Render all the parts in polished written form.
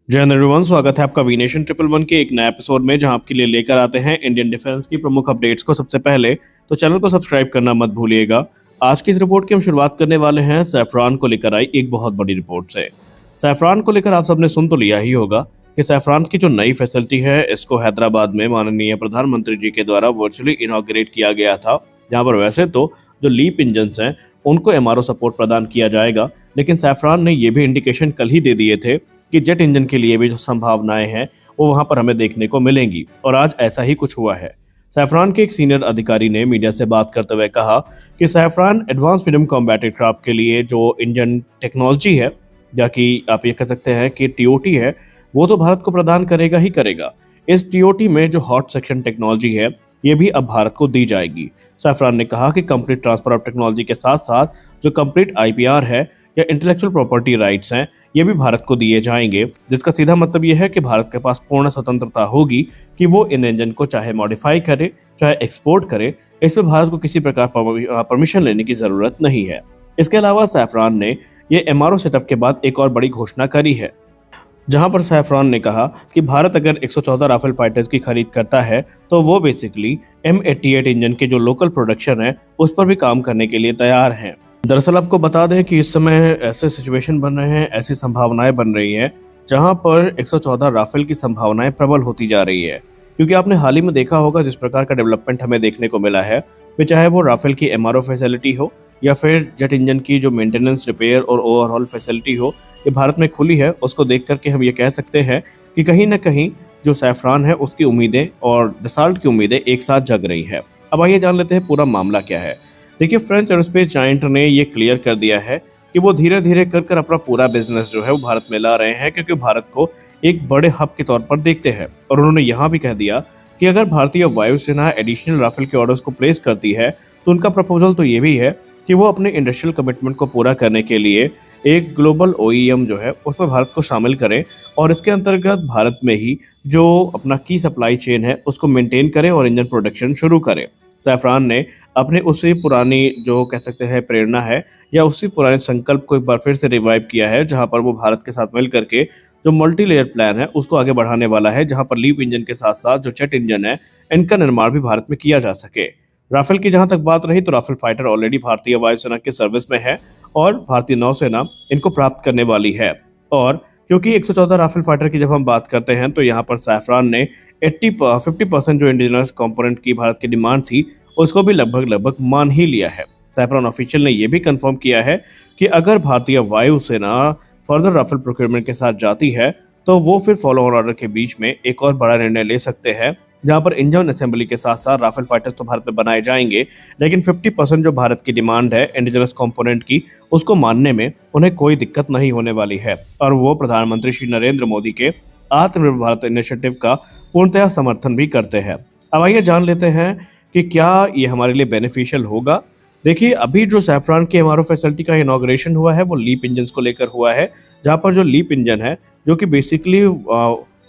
जय हिंद एवरीवन, स्वागत है आपका वी नेशन ट्रिपल वन के एक नए एपिसोड में, जहां आपके लिए लेकर आते हैं इंडियन डिफेंस की प्रमुख अपडेट्स को सबसे पहले। तो चैनल को सब्सक्राइब करना मत भूलिएगा। आज की इस रिपोर्ट की हम शुरुआत करने वाले हैं सैफरान को लेकर आई एक बहुत बड़ी रिपोर्ट से। सैफरान को लेकर आप सबने सुन तो लिया ही होगा कि सैफरान की जो नई फैसिलिटी है, इसको हैदराबाद में माननीय प्रधानमंत्री जी के द्वारा वर्चुअली इनॉग्रेट किया गया था। जहां पर वैसे तो जो लीप इंजन हैं उनको एमआरओ सपोर्ट प्रदान किया जाएगा, लेकिन सैफरान ने ये भी इंडिकेशन कल ही दे दिए थे कि जेट इंजन के लिए भी जो संभावनाएं हैं वो वहां पर हमें देखने को मिलेंगी, और आज ऐसा ही कुछ हुआ है। सैफरान के एक सीनियर अधिकारी ने मीडिया से बात करते हुए कहा कि saffron advance medium combat aircraft के लिए जो इंजन टेक्नोलॉजी है, या कि आप ये कह सकते हैं कि टीओटी है, वो तो भारत को प्रदान करेगा ही करेगा। इस टीओटी में जो हॉट सेक्शन टेक्नोलॉजी है ये भी अब भारत को दी जाएगी। सैफरान ने कहा कि कंप्लीट ट्रांसफर ऑफ टेक्नोलॉजी के साथ साथ जो कंप्लीट आईपीआर है या इंटेलेक्चुअल प्रॉपर्टी राइट्स हैं, ये भी भारत को दिए जाएंगे, जिसका सीधा मतलब ये है कि भारत के पास पूर्ण स्वतंत्रता होगी कि वो इन इंजन को चाहे मॉडिफाई करे चाहे एक्सपोर्ट करे। इसमें भारत को किसी प्रकार परमिशन लेने की जरूरत नहीं है। इसके अलावा सैफरान ने ये एमआरओ सेटअप के बाद एक और बड़ी घोषणा करी है, जहां पर सैफरान ने कहा कि भारत अगर 114 राफेल फाइटर्स की खरीद करता है तो वो बेसिकली M88 इंजन के जो लोकल प्रोडक्शन है उस पर भी काम करने के लिए तैयार हैं। दरअसल आपको बता दें कि इस समय ऐसे सिचुएशन बन रहे हैं, ऐसी संभावनाएं बन रही हैं जहां पर 114 राफेल की संभावनाएं प्रबल होती जा रही है, क्योंकि आपने हाल ही में देखा होगा जिस प्रकार का डेवलपमेंट हमें देखने को मिला है, फिर चाहे वो राफेल की एमआरओ फैसिलिटी हो या फिर जेट इंजन की जो मेंटेनेंस, रिपेयर और ओवरऑल फैसिलिटी हो, ये भारत में खुली है। उसको देख करके हम ये कह सकते हैं कि कहीं ना कहीं जो सैफरान है उसकी उम्मीदें और दसाल्ट की उम्मीदें एक साथ जग रही है। अब आइए जान लेते हैं पूरा मामला क्या है। देखिए, फ्रेंच एरोस्पेस जायंट ने ये क्लियर कर दिया है कि वो धीरे धीरे कर कर अपना पूरा बिजनेस जो है वो भारत में ला रहे हैं, क्योंकि भारत को एक बड़े हब के तौर पर देखते हैं। और उन्होंने यहाँ भी कह दिया कि अगर भारतीय वायुसेना एडिशनल राफेल के ऑर्डर्स को प्लेस करती है तो उनका प्रपोजल तो ये भी है कि वो अपने इंडस्ट्रियल कमिटमेंट को पूरा करने के लिए एक ग्लोबल ओईएम जो है उसमें भारत को शामिल करें, और इसके अंतर्गत भारत में ही जो अपना की सप्लाई चेन है उसको मेंटेन करें और इंजन प्रोडक्शन शुरू करें। सैफरान ने अपने उसी पुरानी जो कह सकते हैं प्रेरणा है या उसी पुराने संकल्प को एक बार फिर से रिवाइव किया है, जहां पर वो भारत के साथ मिल करके जो मल्टी लेयर प्लान है उसको आगे बढ़ाने वाला है, जहां पर लीप इंजन के साथ साथ जो जेट इंजन है इनका निर्माण भी भारत में किया जा सके। राफेल की जहां तक बात रही तो राफेल फाइटर ऑलरेडी भारतीय वायुसेना के सर्विस में है और भारतीय नौसेना इनको प्राप्त करने वाली है। और क्योंकि 114 राफेल फाइटर की जब हम बात करते हैं तो यहाँ पर सैफरान ने 50% जो इंडिजिनस कंपोनेंट की भारत की डिमांड थी उसको भी लगभग मान ही लिया है। सैफरान ऑफिशियल ने यह भी कंफर्म किया है कि अगर भारतीय वायुसेना फर्दर राफेल प्रोक्योरमेंट के साथ जाती है तो वो फिर फॉलो ऑन ऑर्डर के बीच में एक और बड़ा निर्णय ले सकते हैं, जहां पर इंजन असेंबली के साथ साथ राफेल फाइटर्स तो भारत में बनाए जाएंगे, लेकिन 50% जो भारत की डिमांड है इंडिजिनस कंपोनेंट की उसको मानने में उन्हें कोई दिक्कत नहीं होने वाली है। और वो प्रधानमंत्री श्री नरेंद्र मोदी के आत्मनिर्भर भारत इनिशिएटिव का पूर्णतः समर्थन भी करते हैं। अब आइए जान लेते हैं कि क्या ये हमारे लिए बेनिफिशियल होगा। देखिए, अभी जो सैफरान के एमआरओ फैसिलिटी का इनॉग्रेशन हुआ है वो लीप इंजन को लेकर हुआ है, जहाँ पर जो लीप इंजन है जो कि बेसिकली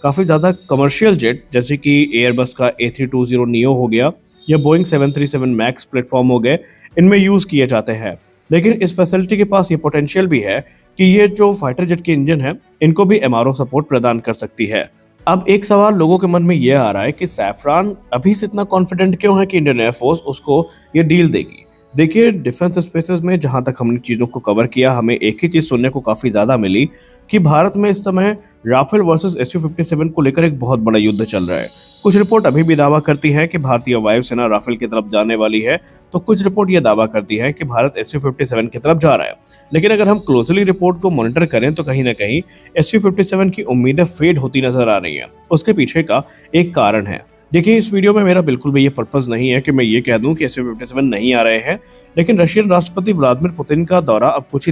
काफ़ी ज़्यादा कमर्शियल जेट जैसे कि एयरबस का A320 नियो हो गया या बोइंग 737 मैक्स प्लेटफॉर्म हो गए, इनमें यूज़ किए जाते हैं। लेकिन इस फैसिलिटी के पास ये पोटेंशियल भी है कि ये जो फाइटर जेट के इंजन है इनको भी एमआरओ सपोर्ट प्रदान कर सकती है। अब एक सवाल लोगों के मन में ये आ रहा है कि सैफरान अभी से इतना कॉन्फिडेंट क्यों है कि इंडियन एयरफोर्स उसको ये डील देगी। देखिए, डिफेंस स्पेसेस में जहां तक हमने चीज़ों को कवर किया, हमें एक ही चीज़ सुनने को काफ़ी ज़्यादा मिली कि भारत में इस समय राफेल वर्सेस SU-57 को लेकर एक बहुत बड़ा युद्ध चल रहा है। कुछ रिपोर्ट अभी भी दावा करती है कि भारतीय वायुसेना राफेल की तरफ जाने वाली है, तो कुछ रिपोर्ट ये दावा करती है कि भारत SU-57 की तरफ जा रहा है। लेकिन अगर हम क्लोजली रिपोर्ट को मॉनिटर करें तो कहीं ना कहीं SU-57 की उम्मीदें फेड होती नजर आ रही हैं। उसके पीछे का एक कारण है। देखिए, इस वीडियो में मेरा बिल्कुल भी ये पर्पस नहीं है कि मैं ये कह दूं कि SU-57 नहीं आ रहे हैं, लेकिन रशियन राष्ट्रपति व्लादिमीर पुतिन का दौरा अब कुछ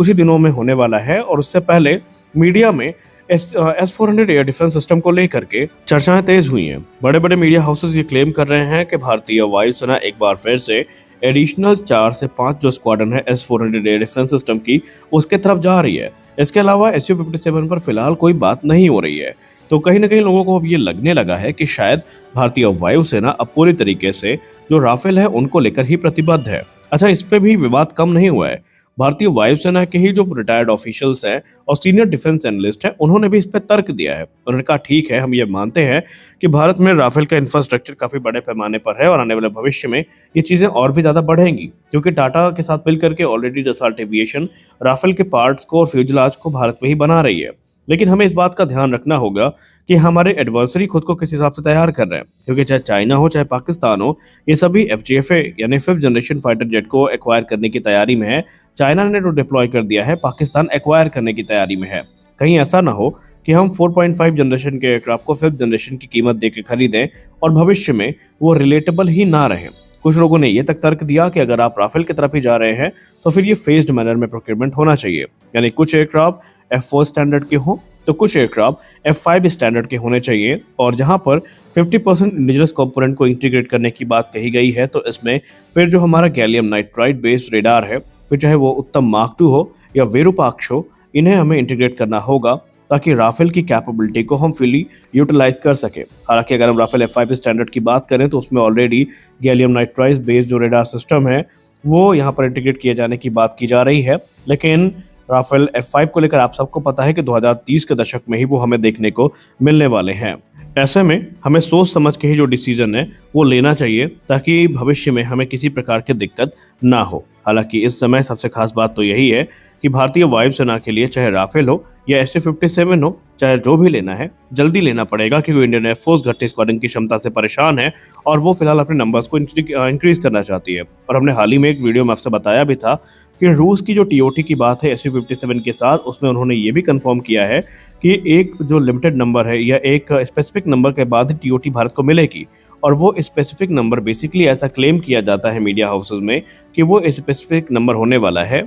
ही दिनों में होने वाला है, और उससे पहले मीडिया में S-400 एयर डिफेंस सिस्टम को लेकर के चर्चाएं तेज हुई हैं। बड़े बड़े मीडिया हाउसेस ये क्लेम कर रहे हैं कि भारतीय वायुसेना एक बार फिर से एडिशनल 4 से 5 जो स्क्वाड्रन है S-400 एयर डिफेंस सिस्टम की उसके तरफ जा रही है। इसके अलावा SU-57 पर फिलहाल कोई बात नहीं हो रही है। तो कहीं ना कहीं लोगों को अब ये लगने लगा है कि शायद भारतीय वायुसेना अब पूरी तरीके से जो राफेल है उनको लेकर ही प्रतिबद्ध है। अच्छा, इस पे भी विवाद कम नहीं हुआ है। भारतीय वायुसेना के ही जो रिटायर्ड ऑफिशियल्स हैं और सीनियर डिफेंस एनालिस्ट हैं, उन्होंने भी इस पर तर्क दिया है। उन्होंने कहा ठीक है, हम ये मानते हैं कि भारत में राफेल का इंफ्रास्ट्रक्चर काफी बड़े पैमाने पर है और आने वाले भविष्य में ये चीजें और भी ज्यादा बढ़ेंगी, क्योंकि टाटा के साथ मिलकर के ऑलरेडी दसाल्ट एविएशन राफेल के पार्ट्स को और फ्यूजलाज को भारत में ही बना रही है। लेकिन हमें इस बात का ध्यान रखना होगा कि हमारे एडवर्सरी खुद को किस हिसाब से तैयार कर रहे हैं, क्योंकि चाहे चाइना हो चाहे पाकिस्तान हो, ये सभी FJFA यानी फिफ्थ जनरेशन फाइटर जेट को एक्वायर करने की तैयारी में है। चाइना ने तो डिप्लॉय कर दिया है, पाकिस्तान एक्वायर करने की तैयारी में है। कहीं ऐसा ना हो कि हम 4.5 जनरेशन के एयरक्राफ्ट को फिफ्थ जनरेशन की कीमत देकर खरीदें और भविष्य में वो रिलेटेबल ही ना रहे। कुछ लोगों ने ये तक तर्क दिया कि अगर आप राफेल की तरफ ही जा रहे हैं तो फिर ये फेज्ड मैनर में प्रोक्योरमेंट होना चाहिए, यानी कुछ एयरक्राफ्ट F4 स्टैंडर्ड के हों तो कुछ एयरक्राफ्ट F5 स्टैंडर्ड के होने चाहिए। और जहां पर 50% इंडिजिनस कंपोनेंट को इंटीग्रेट करने की बात कही गई है, तो इसमें फिर जो हमारा गैलियम नाइट्राइड बेस्ड रेडार है, फिर चाहे वो उत्तम मार्क 2 हो या विरूपाक्ष हो, इन्हें हमें इंटीग्रेट करना होगा ताकि राफेल की कैपेबिलिटी को हम फुली यूटिलाइज कर सके। हालांकि अगर हम राफेल F5 स्टैंडर्ड की बात करें तो उसमें ऑलरेडी गैलियम नाइट्राइड बेस्ड जो रेडार सिस्टम है वो यहाँ पर इंटीग्रेट किए जाने की बात की जा रही है। लेकिन राफेल F5 को लेकर आप सबको पता है कि 2030 के दशक में ही वो हमें देखने को मिलने वाले हैं। ऐसे में हमें सोच समझ के ही जो डिसीजन है वो लेना चाहिए ताकि भविष्य में हमें किसी प्रकार की दिक्कत ना हो। हालांकि इस समय सबसे खास बात तो यही है कि भारतीय वायुसेना के लिए चाहे राफेल हो या SU-57 हो, चाहे जो भी लेना है जल्दी लेना पड़ेगा, क्योंकि इंडियन एयरफोर्स घटती स्क्वाड्रन की क्षमता से परेशान है और वो फिलहाल अपने नंबर्स को इंक्रीज करना चाहती है। और हमने हाल ही में एक वीडियो में आपसे बताया भी था कि रूस की जो TOT की बात है SU-57 के साथ, उसमें उन्होंने ये भी कंफर्म किया है कि एक जो लिमिटेड नंबर है या एक स्पेसिफिक नंबर के बाद ही TOT भारत को मिलेगी। और वो स्पेसिफिक नंबर बेसिकली ऐसा क्लेम किया जाता है मीडिया हाउसेज में कि वो स्पेसिफिक नंबर होने वाला है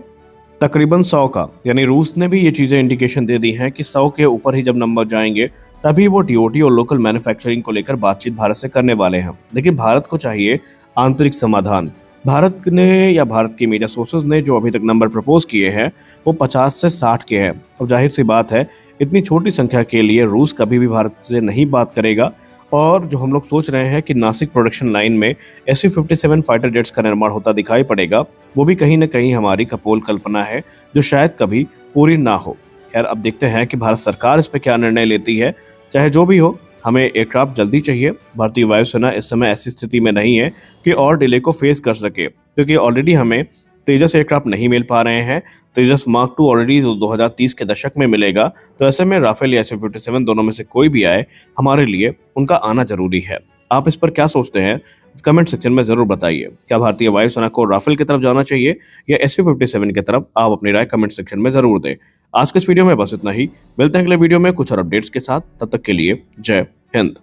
तकरीबन 100 का। यानी रूस ने भी ये चीज़ें इंडिकेशन दे दी हैं कि 100 के ऊपर ही जब नंबर जाएंगे तभी वो TOT और लोकल मैन्युफैक्चरिंग को लेकर बातचीत भारत से करने वाले हैं। लेकिन भारत को चाहिए आंतरिक समाधान। भारत ने या भारत की मीडिया सोर्सेज ने जो अभी तक नंबर प्रपोज किए हैं वो 50 से 60 के हैं। अब जाहिर सी बात है इतनी छोटी संख्या के लिए रूस कभी भी भारत से नहीं बात करेगा। और जो हम लोग सोच रहे हैं कि नासिक प्रोडक्शन लाइन में SU-57 फाइटर जेट्स का निर्माण होता दिखाई पड़ेगा, वो भी कहीं ना कहीं हमारी कपोल कल्पना है जो शायद कभी पूरी ना हो। खैर, अब देखते हैं कि भारत सरकार इस पर क्या निर्णय लेती है। चाहे जो भी हो, हमें एयरक्राफ्ट जल्दी चाहिए। भारतीय वायुसेना इस समय ऐसी स्थिति में नहीं है कि और डिले को फेस कर सके, क्योंकि ऑलरेडी हमें तेजस एयरक्राफ्ट नहीं मिल पा रहे हैं। तेजस मार्क 2 ऑलरेडी 2030 के दशक में मिलेगा। तो ऐसे में राफेल या SU-57 दोनों में से कोई भी आए, हमारे लिए उनका आना जरूरी है। आप इस पर क्या सोचते हैं, कमेंट सेक्शन में जरूर बताइए। क्या भारतीय वायुसेना को राफेल की तरफ जाना चाहिए या SU-57 की तरफ? आप अपनी राय कमेंट सेक्शन में जरूर दें। आज के इस वीडियो में बस इतना ही। मिलते हैं अगले वीडियो में कुछ और अपडेट्स के साथ। तब तक के लिए जय हिंद।